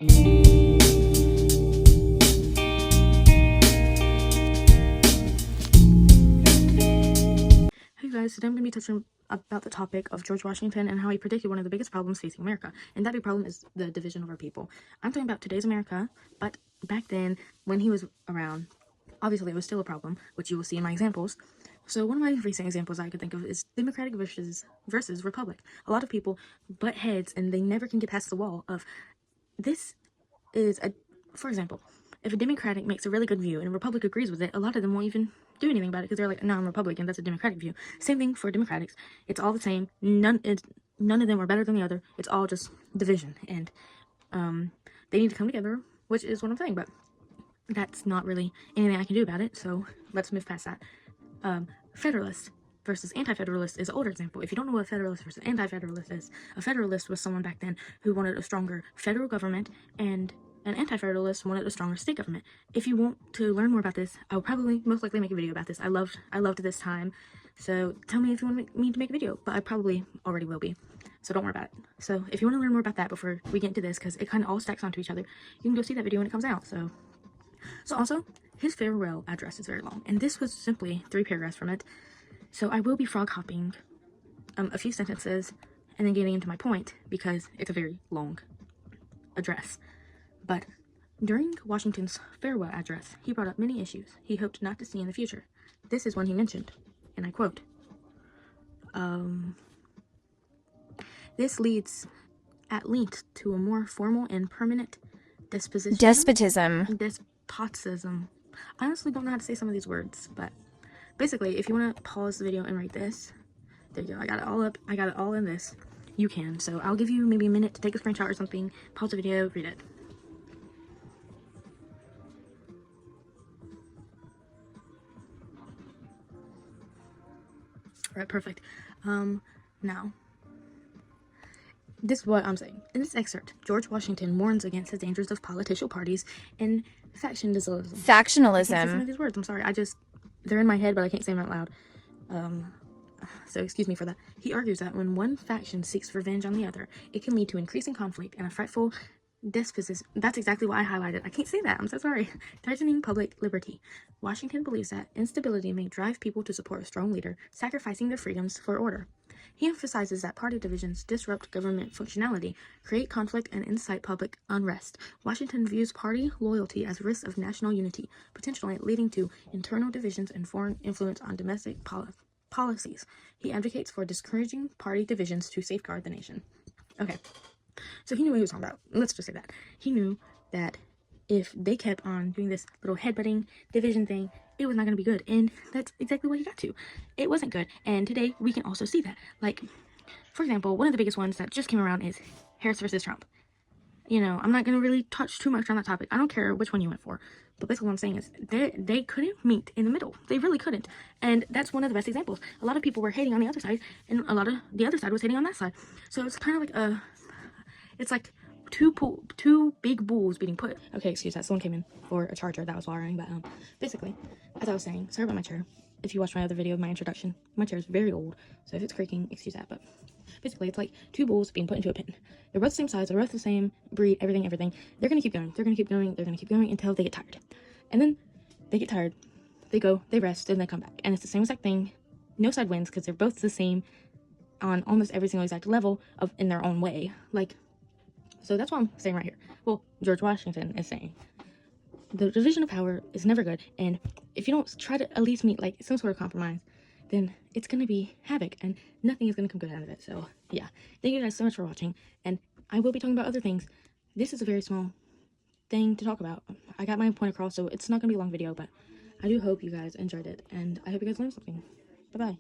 Hey guys, today I'm going to be touching about the topic of George Washington and how he predicted one of the biggest problems facing America, and that big problem is the division of our people. I'm talking about today's America, but back then, when he was around, obviously it was still a problem, which you will see in my examples. So one of my recent examples I could think of is Democratic versus Republic. A lot of people butt heads and they never can get past the wall of this is a, for example, if a Democratic makes a really good view and a Republic agrees with it, a lot of them won't even do anything about it because they're like, no, I'm Republican, that's a Democratic view. Same thing for Democrats. It's all the same. None of them are better than the other. It's all just division, and they need to come together, which is what I'm saying, but that's not really anything I can do about it, so let's move past that. Federalist versus anti-federalist is an older example. If you don't know what a federalist versus anti-federalist is, a federalist was someone back then who wanted a stronger federal government, and an anti-federalist wanted a stronger state government. If you want to learn more about this, I'll probably most likely make a video about this. I loved this time, so tell me if you want me to make a video, but I probably already will be, so don't worry about it. So if you want to learn more about that before we get into this, because it kind of all stacks onto each other, you can go see that video when it comes out. So also, his farewell address is very long, and this was simply 3 paragraphs from it. So I will be frog hopping a few sentences and then getting into my point because it's a very long address. But during Washington's farewell address, he brought up many issues he hoped not to see in the future. This is one he mentioned, and I quote, "This leads at length to a more formal and permanent despotism. I honestly don't know how to say some of these words, but basically, if you want to pause the video and write this, there you go. I got it all up. I got it all in this. You can. So I'll give you maybe a minute to take a screenshot or something, pause the video, read it. Alright, perfect. Now, this is what I'm saying. In this excerpt, George Washington warns against the dangers of political parties and factionalism. I can't say some of these words. I'm sorry. They're in my head, but I can't say them out loud. So excuse me for that. He argues that when one faction seeks revenge on the other, it can lead to increasing conflict and a frightful despotism. That's exactly what I highlighted. I can't say that. I'm so sorry. Threatening public liberty. Washington believes that instability may drive people to support a strong leader, sacrificing their freedoms for order. He emphasizes that party divisions disrupt government functionality, create conflict, and incite public unrest. Washington views party loyalty as a risk of national unity, potentially leading to internal divisions and foreign influence on domestic policies. He advocates for discouraging party divisions to safeguard the nation. Okay, so he knew what he was talking about. Let's just say that. He knew that if they kept on doing this little headbutting division thing, it was not going to be good, and that's exactly what he got to. It wasn't good, and today we can also see that. Like, for example, one of the biggest ones that just came around is Harris versus Trump. You know, I'm not going to really touch too much on that topic. I don't care which one you went for, but basically what I'm saying is they couldn't meet in the middle. They really couldn't, and that's one of the best examples. A lot of people were hating on the other side, and a lot of the other side was hating on that side. So it's kind of like it's like two big bulls being put. Okay, excuse that. Someone came in for a charger that was wiring, but basically, as I was saying, sorry about my chair. If you watch my other video of my introduction, my chair is very old, so if it's creaking, excuse that. But basically, it's like 2 bulls being put into a pen. They're both the same size. They're both the same breed. Everything. They're gonna keep going. They're gonna keep going. They're gonna keep going until they get tired, and then they get tired. They go. They rest, and they come back, and it's the same exact thing. No side wins because they're both the same on almost every single exact level of in their own way. Like. So that's what I'm saying right here. Well, George Washington is saying the division of power is never good, and if you don't try to at least meet like some sort of compromise, then it's gonna be havoc, and nothing is gonna come good out of it. So yeah, thank you guys so much for watching, and I will be talking about other things. This is a very small thing to talk about. I got my point across, so it's not gonna be a long video, but I do hope you guys enjoyed it, and I hope you guys learned something. Bye bye.